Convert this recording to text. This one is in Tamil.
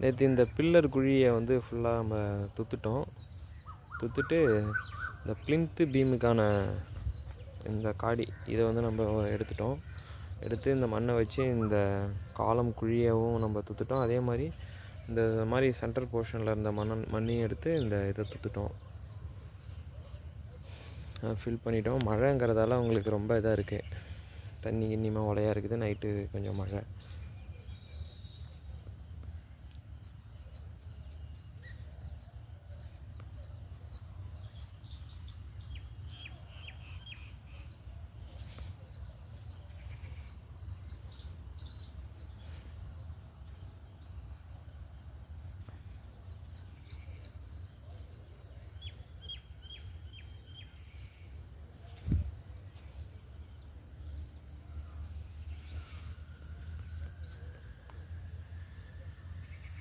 நேற்று இந்த பில்லர் குழியை வந்து ஃபுல்லாக நம்ம துத்துட்டு இந்த ப்ளின்த்து பீமுக்கான இந்த காடி இதை வந்து நம்ம எடுத்து இந்த மண்ணை வச்சு இந்த காலம் குழியவும் நம்ம துத்துட்டோம். அதே மாதிரி இந்த மாதிரி சென்டர் போர்ஷனில் இருந்த மண்ணையும் எடுத்து இந்த இதை துத்துட்டோம், ஃபில் பண்ணிட்டோம். மழைங்கிறதால அவங்களுக்கு ரொம்ப இதாக இருக்குது, தண்ணி கிண்ணிமா உலையாக இருக்குது. நைட்டு கொஞ்சம் மழை.